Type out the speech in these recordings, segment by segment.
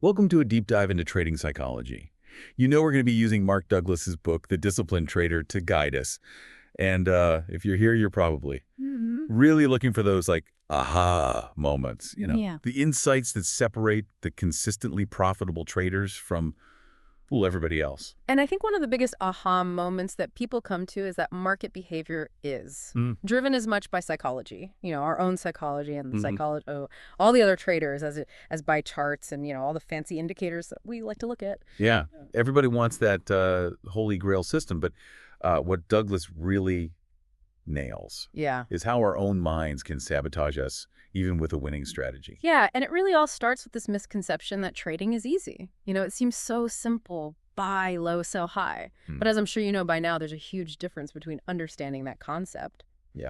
Welcome to a deep dive into trading psychology. You know we're going to be using Mark Douglas's book, The Disciplined Trader, to guide us. And if you're here, you're probably really looking for those like aha moments, Yeah. the insights that separate the consistently profitable traders from, well, everybody else. And I think one of the biggest aha moments that people come to is that market behavior is driven as much by psychology, our own psychology and the psychology, all the other traders as by charts and, all the fancy indicators that we like to look at. Yeah, everybody wants that holy grail system, but what Douglas really nails Yeah. is how our own minds can sabotage us, even with a winning strategy. Yeah, and it really all starts with this misconception that trading is easy. It seems so simple. Buy low, sell high. But as I'm sure you know by now, there's a huge difference between understanding that concept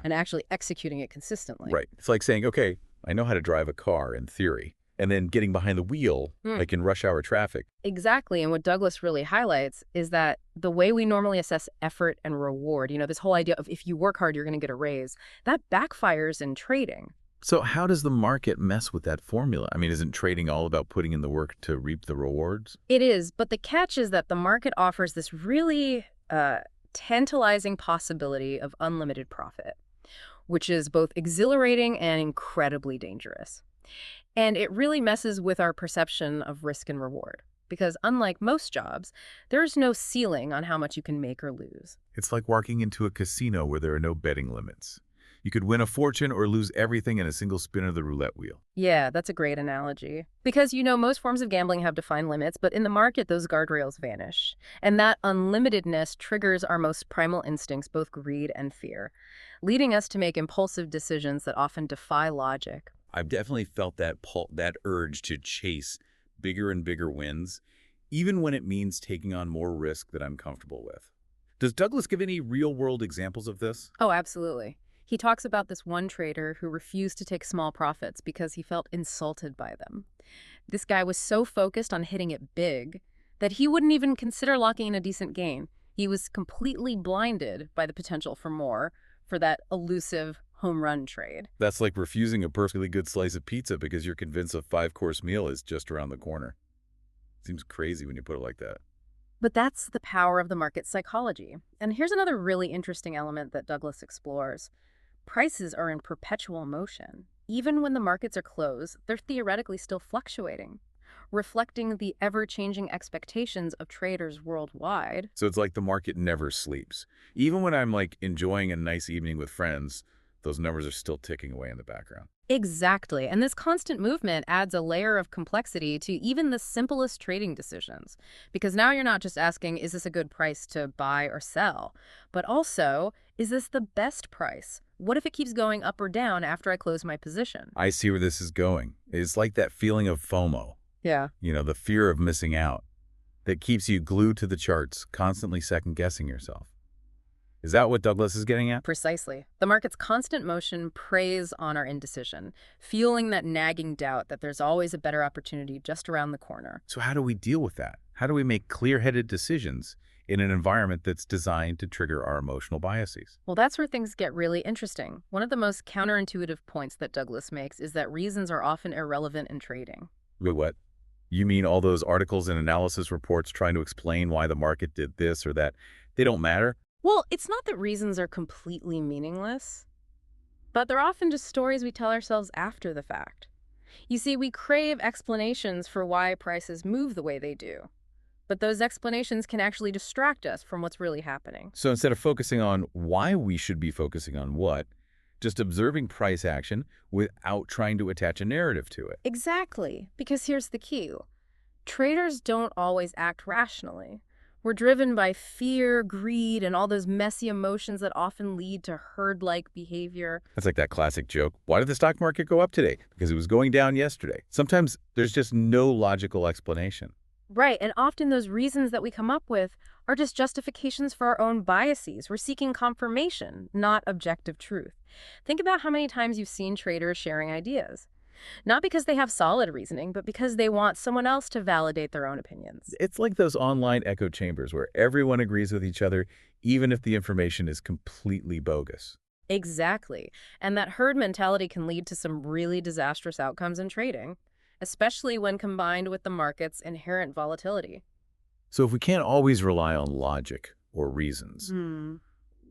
and actually executing it consistently. Right. It's like saying, okay, I know how to drive a car in theory, and then getting behind the wheel, like in rush hour traffic. Exactly. And what Douglas really highlights is that the way we normally assess effort and reward, this whole idea of if you work hard, you're going to get a raise, that backfires in trading. So how does the market mess with that formula? I mean, isn't trading all about putting in the work to reap the rewards? It is, but the catch is that the market offers this really tantalizing possibility of unlimited profit, which is both exhilarating and incredibly dangerous. And it really messes with our perception of risk and reward. Because unlike most jobs, there's no ceiling on how much you can make or lose. It's like walking into a casino where there are no betting limits. You could win a fortune or lose everything in a single spin of the roulette wheel. Yeah, that's a great analogy. Because, most forms of gambling have defined limits, but in the market, those guardrails vanish. And that unlimitedness triggers our most primal instincts, both greed and fear, leading us to make impulsive decisions that often defy logic. I've definitely felt that urge to chase bigger and bigger wins, even when it means taking on more risk that I'm comfortable with. Does Douglas give any real-world examples of this? Oh, absolutely. He talks about this one trader who refused to take small profits because he felt insulted by them. This guy was so focused on hitting it big that he wouldn't even consider locking in a decent gain. He was completely blinded by the potential for more for that elusive home run trade. That's like refusing a perfectly good slice of pizza because you're convinced a 5-course meal is just around the corner. Seems crazy when you put it like that. But that's the power of the market psychology. And here's another really interesting element that Douglas explores. Prices are in perpetual motion. Even when the markets are closed, they're theoretically still fluctuating, reflecting the ever-changing expectations of traders worldwide. So it's like the market never sleeps. Even when I'm like enjoying a nice evening with friends, those numbers are still ticking away in the background. Exactly. And this constant movement adds a layer of complexity to even the simplest trading decisions. Because now you're not just asking, is this a good price to buy or sell? But also, is this the best price? What if it keeps going up or down after I close my position? I see where this is going. It's like that feeling of FOMO, Yeah. the fear of missing out, that keeps you glued to the charts, constantly second-guessing yourself. Is that what Douglas is getting at? Precisely. The market's constant motion preys on our indecision, fueling that nagging doubt that there's always a better opportunity just around the corner. So how do we deal with that? How do we make clear-headed decisions in an environment that's designed to trigger our emotional biases? Well, that's where things get really interesting. One of the most counterintuitive points that Douglas makes is that reasons are often irrelevant in trading. Wait, what? You mean all those articles and analysis reports trying to explain why the market did this or that? They don't matter? Well, it's not that reasons are completely meaningless, but they're often just stories we tell ourselves after the fact. You see, we crave explanations for why prices move the way they do, but those explanations can actually distract us from what's really happening. So instead of focusing on why we should be focusing on what, just observing price action without trying to attach a narrative to it. Exactly, because here's the key. Traders don't always act rationally. We're driven by fear, greed, and all those messy emotions that often lead to herd-like behavior. That's like that classic joke. Why did the stock market go up today? Because it was going down yesterday. Sometimes there's just no logical explanation. Right, and often those reasons that we come up with are just justifications for our own biases. We're seeking confirmation, not objective truth. Think about how many times you've seen traders sharing ideas. Not because they have solid reasoning, but because they want someone else to validate their own opinions. It's like those online echo chambers where everyone agrees with each other, even if the information is completely bogus. Exactly. And that herd mentality can lead to some really disastrous outcomes in trading. especially when combined with the market's inherent volatility. So if we can't always rely on logic or reasons,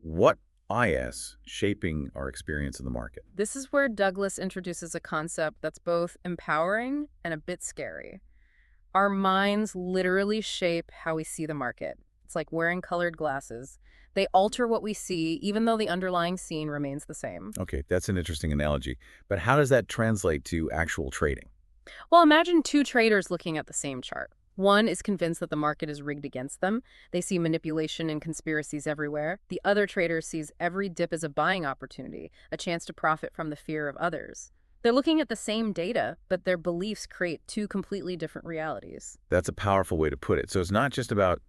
what is shaping our experience in the market? This is where Douglas introduces a concept that's both empowering and a bit scary. Our minds literally shape how we see the market. It's like wearing colored glasses. They alter what we see, even though the underlying scene remains the same. Okay, that's an interesting analogy. But how does that translate to actual trading? Well, imagine two traders looking at the same chart. One is convinced that the market is rigged against them. They see manipulation and conspiracies everywhere. The other trader sees every dip as a buying opportunity, a chance to profit from the fear of others. They're looking at the same data, but their beliefs create two completely different realities. That's a powerful way to put it. So it's not just about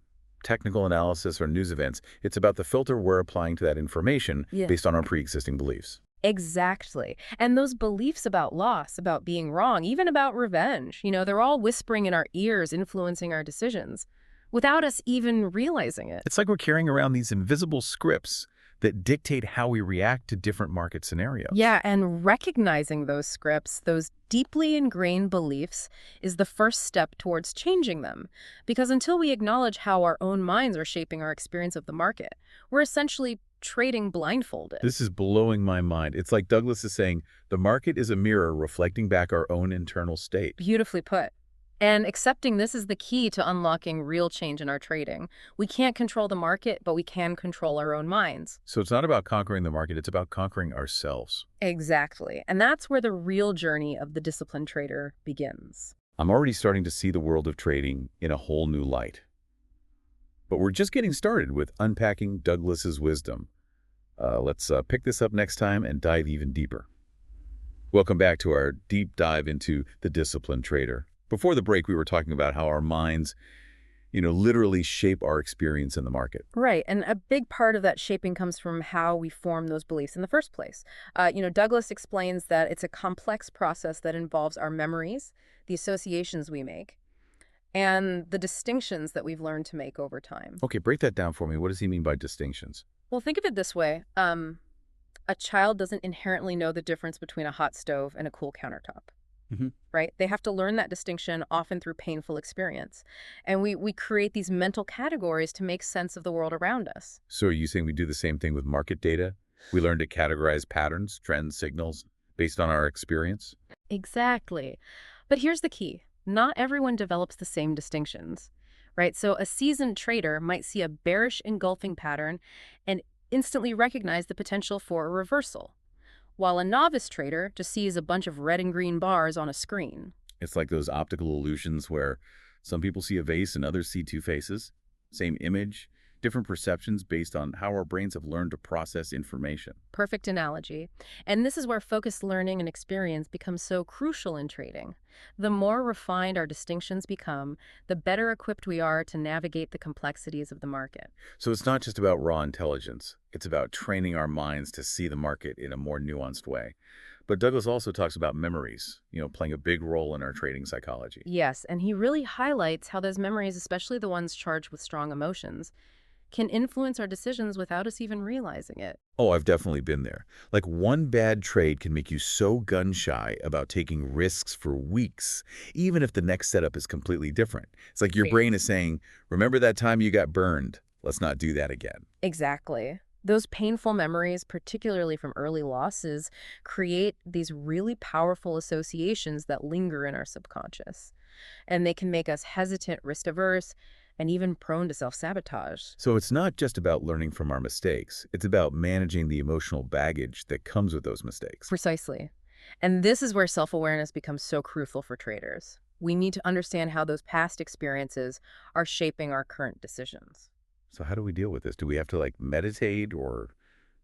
technical analysis or news events. It's about the filter we're applying to that information based on our pre-existing beliefs. Exactly. And those beliefs about loss, about being wrong, even about revenge, they're all whispering in our ears, influencing our decisions, without us even realizing it. It's like we're carrying around these invisible scripts that dictate how we react to different market scenarios. Yeah, and recognizing those scripts, those deeply ingrained beliefs, is the first step towards changing them. Because until we acknowledge how our own minds are shaping our experience of the market, we're essentially trading blindfolded. This is blowing my mind. It's like Douglas is saying, the market is a mirror reflecting back our own internal state. Beautifully put. And accepting this is the key to unlocking real change in our trading. We can't control the market, but we can control our own minds. So it's not about conquering the market, it's about conquering ourselves. Exactly. And that's where the real journey of the disciplined trader begins. I'm already starting to see the world of trading in a whole new light. But we're just getting started with unpacking Douglas's wisdom. Let's pick this up next time and dive even deeper. Welcome back to our deep dive into the disciplined trader. Before the break, we were talking about how our minds, literally shape our experience in the market. Right. And a big part of that shaping comes from how we form those beliefs in the first place. Douglas explains that it's a complex process that involves our memories, the associations we make, and the distinctions that we've learned to make over time. Okay, break that down for me. What does he mean by distinctions? Well, think of it this way. A child doesn't inherently know the difference between a hot stove and a cool countertop. Right? They have to learn that distinction, often through painful experience. And we create these mental categories to make sense of the world around us. So are you saying we do the same thing with market data? We learn to categorize patterns, trends, signals based on our experience? Exactly. But here's the key. Not everyone develops the same distinctions, right? So a seasoned trader might see a bearish engulfing pattern and instantly recognize the potential for a reversal, while a novice trader just sees a bunch of red and green bars on a screen. It's like those optical illusions where some people see a vase and others see two faces. Same image, different perceptions based on how our brains have learned to process information. Perfect analogy. And this is where focused learning and experience becomes so crucial in trading. The more refined our distinctions become, the better equipped we are to navigate the complexities of the market. So it's not just about raw intelligence. It's about training our minds to see the market in a more nuanced way. But Douglas also talks about memories, playing a big role in our trading psychology. Yes, and he really highlights how those memories, especially the ones charged with strong emotions, can influence our decisions without us even realizing it. Oh, I've definitely been there. Like one bad trade can make you so gun-shy about taking risks for weeks, even if the next setup is completely different. It's like your brain is saying, remember that time you got burned? Let's not do that again. Exactly. Those painful memories, particularly from early losses, create these really powerful associations that linger in our subconscious. And they can make us hesitant, risk-averse, and even prone to self-sabotage. So it's not just about learning from our mistakes. It's about managing the emotional baggage that comes with those mistakes. Precisely. And this is where self-awareness becomes so crucial for traders. We need to understand how those past experiences are shaping our current decisions. So how do we deal with this? Do we have to meditate or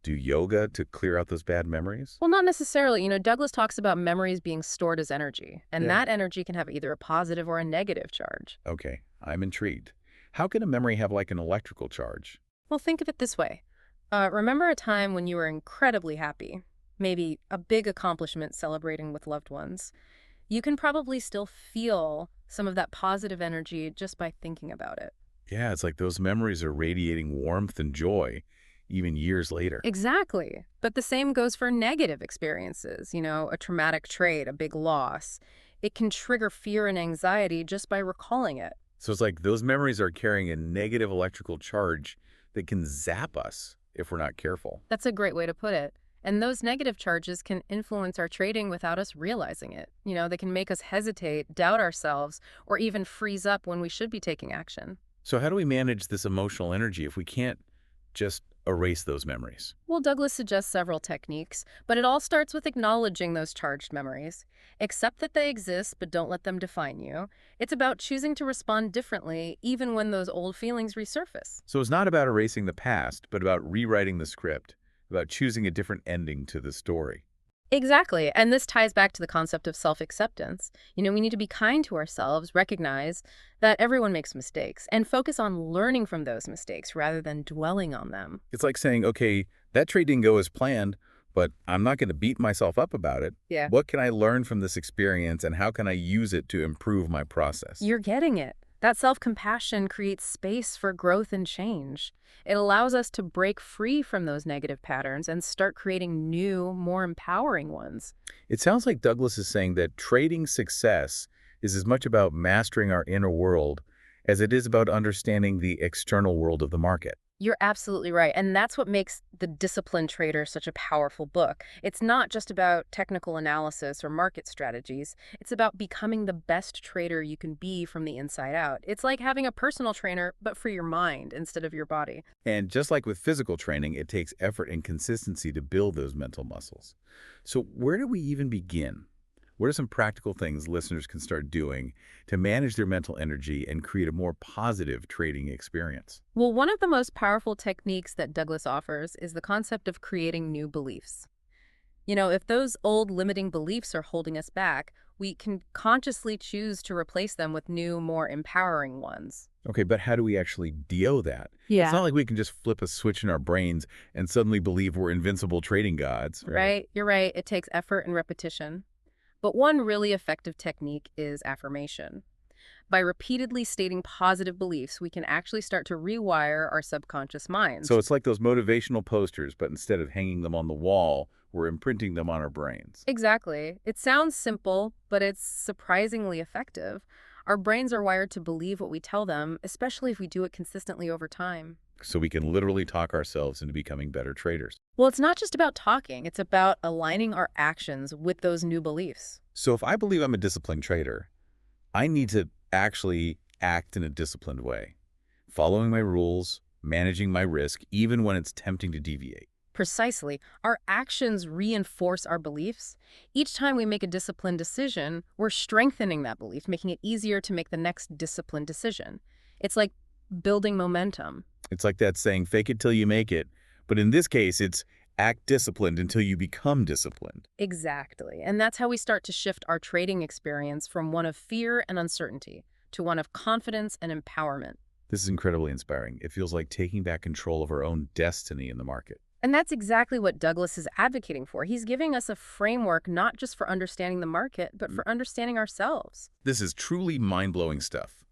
do yoga to clear out those bad memories? Well, not necessarily. Douglas talks about memories being stored as energy, and that energy can have either a positive or a negative charge. Okay, I'm intrigued. How can a memory have an electrical charge? Well, think of it this way. Remember a time when you were incredibly happy, maybe a big accomplishment celebrating with loved ones. You can probably still feel some of that positive energy just by thinking about it. Yeah, it's like those memories are radiating warmth and joy, even years later. Exactly. But the same goes for negative experiences, a traumatic trade, a big loss. It can trigger fear and anxiety just by recalling it. So it's like those memories are carrying a negative electrical charge that can zap us if we're not careful. That's a great way to put it. And those negative charges can influence our trading without us realizing it. They can make us hesitate, doubt ourselves, or even freeze up when we should be taking action. So how do we manage this emotional energy if we can't just erase those memories? Well, Douglas suggests several techniques, but it all starts with acknowledging those charged memories. Accept that they exist, but don't let them define you. It's about choosing to respond differently, even when those old feelings resurface. So it's not about erasing the past, but about rewriting the script, about choosing a different ending to the story. Exactly. And this ties back to the concept of self-acceptance. We need to be kind to ourselves, recognize that everyone makes mistakes, and focus on learning from those mistakes rather than dwelling on them. It's like saying, okay, that trade didn't go as planned, but I'm not going to beat myself up about it. Yeah. What can I learn from this experience, and how can I use it to improve my process? You're getting it. That self-compassion creates space for growth and change. It allows us to break free from those negative patterns and start creating new, more empowering ones. It sounds like Douglas is saying that trading success is as much about mastering our inner world as it is about understanding the external world of the market. You're absolutely right. And that's what makes The Disciplined Trader such a powerful book. It's not just about technical analysis or market strategies. It's about becoming the best trader you can be from the inside out. It's like having a personal trainer, but for your mind instead of your body. And just like with physical training, it takes effort and consistency to build those mental muscles. So where do we even begin? What are some practical things listeners can start doing to manage their mental energy and create a more positive trading experience? Well, one of the most powerful techniques that Douglas offers is the concept of creating new beliefs. If those old limiting beliefs are holding us back, we can consciously choose to replace them with new, more empowering ones. Okay, but how do we actually do that? It's not like we can just flip a switch in our brains and suddenly believe we're invincible trading gods, right? Right, you're right. It takes effort and repetition. But one really effective technique is affirmation. By repeatedly stating positive beliefs, we can actually start to rewire our subconscious minds. So it's like those motivational posters, but instead of hanging them on the wall, we're imprinting them on our brains. Exactly. It sounds simple, but it's surprisingly effective. Our brains are wired to believe what we tell them, especially if we do it consistently over time. So we can literally talk ourselves into becoming better traders. Well, it's not just about talking. It's about aligning our actions with those new beliefs. So if I believe I'm a disciplined trader, I need to actually act in a disciplined way, following my rules, managing my risk, even when it's tempting to deviate. Precisely. Our actions reinforce our beliefs. Each time we make a disciplined decision, we're strengthening that belief, making it easier to make the next disciplined decision. It's like building momentum. It's like that saying, fake it till you make it. But in this case, it's act disciplined until you become disciplined. Exactly. And that's how we start to shift our trading experience from one of fear and uncertainty to one of confidence and empowerment. This is incredibly inspiring. It feels like taking back control of our own destiny in the market. And that's exactly what Douglas is advocating for. He's giving us a framework not just for understanding the market, but for understanding ourselves. This is truly mind-blowing stuff.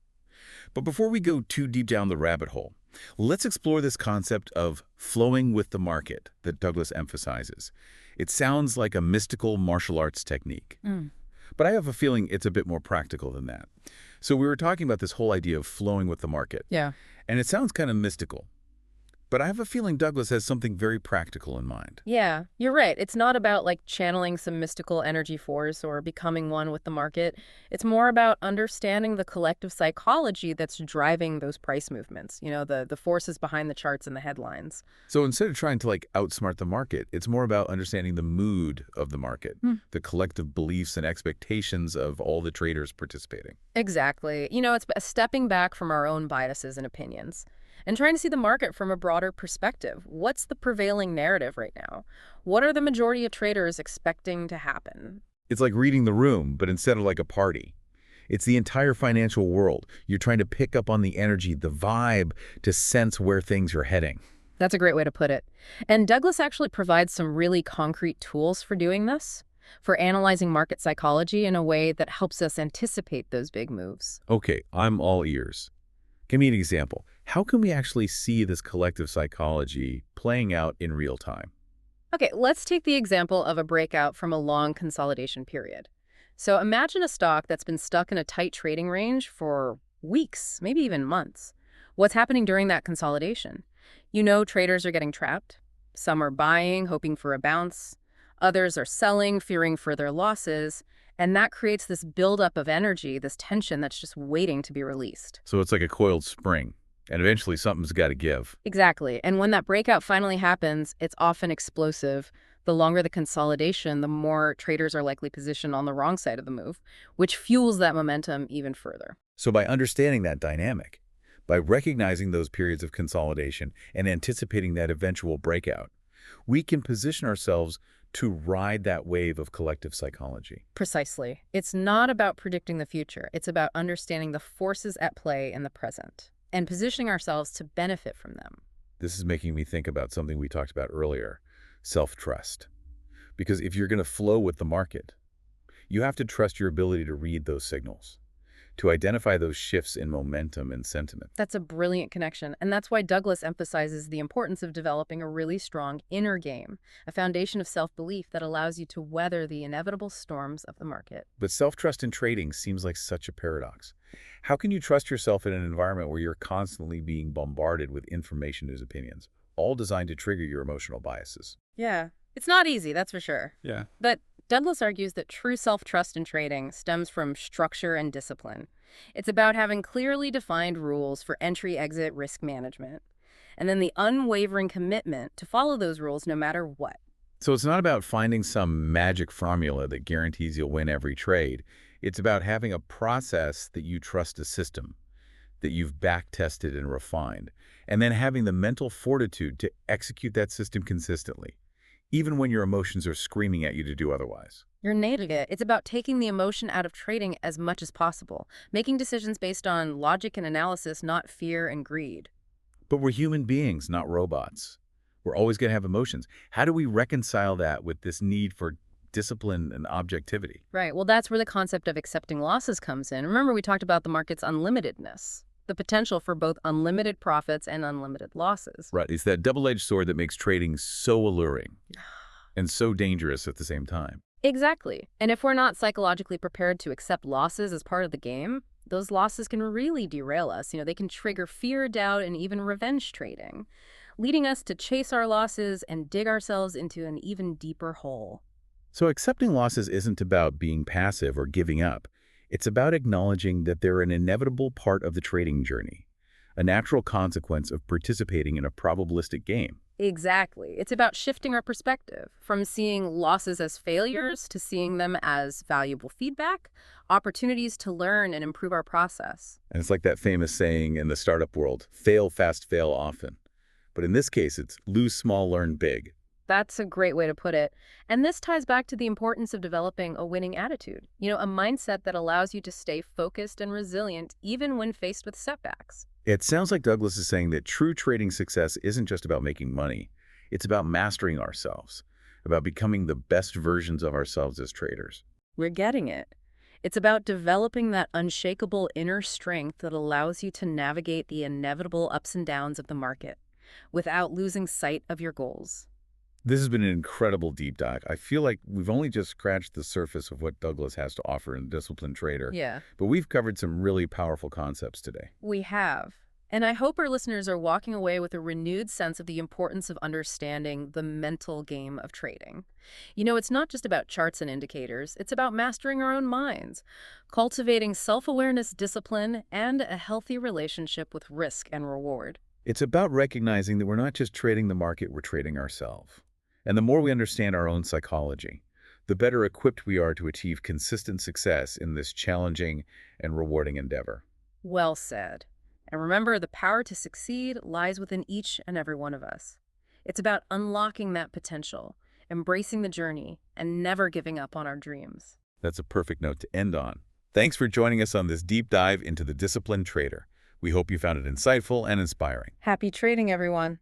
But before we go too deep down the rabbit hole, let's explore this concept of flowing with the market that Douglas emphasizes. It sounds like a mystical martial arts technique. But I have a feeling it's a bit more practical than that. So we were talking about this whole idea of flowing with the market. Yeah. And it sounds kind of mystical. But I have a feeling Douglas has something very practical in mind. Yeah, you're right. It's not about channeling some mystical energy force or becoming one with the market. It's more about understanding the collective psychology that's driving those price movements, the forces behind the charts and the headlines. So instead of trying to outsmart the market, it's more about understanding the mood of the market, the collective beliefs and expectations of all the traders participating. Exactly. It's stepping back from our own biases and opinions and trying to see the market from a broader perspective. What's the prevailing narrative right now? What are the majority of traders expecting to happen? It's like reading the room, but instead of like a party. It's the entire financial world. You're trying to pick up on the energy, the vibe, to sense where things are heading. That's a great way to put it. And Douglas actually provides some really concrete tools for doing this, for analyzing market psychology in a way that helps us anticipate those big moves. Okay, I'm all ears. Give me an example. How can we actually see this collective psychology playing out in real time? Okay, let's take the example of a breakout from a long consolidation period. So imagine a stock that's been stuck in a tight trading range for weeks, maybe even months. What's happening during that consolidation? You know, traders are getting trapped. Some are buying, hoping for a bounce. Others are selling, fearing further losses. And that creates this buildup of energy, this tension that's just waiting to be released. So it's like a coiled spring, and eventually something's got to give. Exactly. And when that breakout finally happens, it's often explosive. The longer the consolidation, the more traders are likely positioned on the wrong side of the move, which fuels that momentum even further. So by understanding that dynamic, by recognizing those periods of consolidation and anticipating that eventual breakout, we can position ourselves to ride that wave of collective psychology. Precisely. It's not about predicting the future. It's about understanding the forces at play in the present and positioning ourselves to benefit from them. This is making me think about something we talked about earlier, self-trust. Because if you're going to flow with the market, you have to trust your ability to read those signals, to identify those shifts in momentum and sentiment. That's a brilliant connection, and that's why Douglas emphasizes the importance of developing a really strong inner game, a foundation of self-belief that allows you to weather the inevitable storms of the market. But self-trust in trading seems like such a paradox. How can you trust yourself in an environment where you're constantly being bombarded with information news opinions, all designed to trigger your emotional biases? Yeah, it's not easy, that's for sure. Yeah. But Douglas argues that true self-trust in trading stems from structure and discipline. It's about having clearly defined rules for entry-exit risk management, and then the unwavering commitment to follow those rules no matter what. So it's not about finding some magic formula that guarantees you'll win every trade. It's about having a process that you trust a system, that you've back-tested and refined, and then having the mental fortitude to execute that system consistently, even when your emotions are screaming at you to do otherwise. You're nailing it. It's about taking the emotion out of trading as much as possible, making decisions based on logic and analysis, not fear and greed. But we're human beings, not robots. We're always going to have emotions. How do we reconcile that with this need for discipline and objectivity? Right. Well, that's where the concept of accepting losses comes in. Remember, we talked about the market's unlimitedness, the potential for both unlimited profits and unlimited losses. Right. It's that double-edged sword that makes trading so alluring and so dangerous at the same time. Exactly. And if we're not psychologically prepared to accept losses as part of the game, those losses can really derail us. You know, they can trigger fear, doubt, and even revenge trading, leading us to chase our losses and dig ourselves into an even deeper hole. So accepting losses isn't about being passive or giving up. It's about acknowledging that they're an inevitable part of the trading journey, a natural consequence of participating in a probabilistic game. Exactly. It's about shifting our perspective from seeing losses as failures to seeing them as valuable feedback, opportunities to learn and improve our process. And it's like that famous saying in the startup world, fail fast, fail often. But in this case, it's lose small, learn big. That's a great way to put it. And this ties back to the importance of developing a winning attitude. You know, a mindset that allows you to stay focused and resilient even when faced with setbacks. It sounds like Douglas is saying that true trading success isn't just about making money. It's about mastering ourselves, about becoming the best versions of ourselves as traders. We're getting it. It's about developing that unshakable inner strength that allows you to navigate the inevitable ups and downs of the market without losing sight of your goals. This has been an incredible deep dive. I feel like we've only just scratched the surface of what Douglas has to offer in Disciplined Trader. Yeah, But we've covered some really powerful concepts today. we have. And I hope our listeners are walking away with a renewed sense of the importance of understanding the mental game of trading. You know, it's not just about charts and indicators. It's about mastering our own minds, cultivating self-awareness, discipline, and a healthy relationship with risk and reward. It's about recognizing that we're not just trading the market, we're trading ourselves. And the more we understand our own psychology, the better equipped we are to achieve consistent success in this challenging and rewarding endeavor. Well said. And remember, the power to succeed lies within each and every one of us. It's about unlocking that potential, embracing the journey, and never giving up on our dreams. That's a perfect note to end on. Thanks for joining us on this deep dive into the Disciplined Trader. We hope you found it insightful and inspiring. Happy trading, everyone.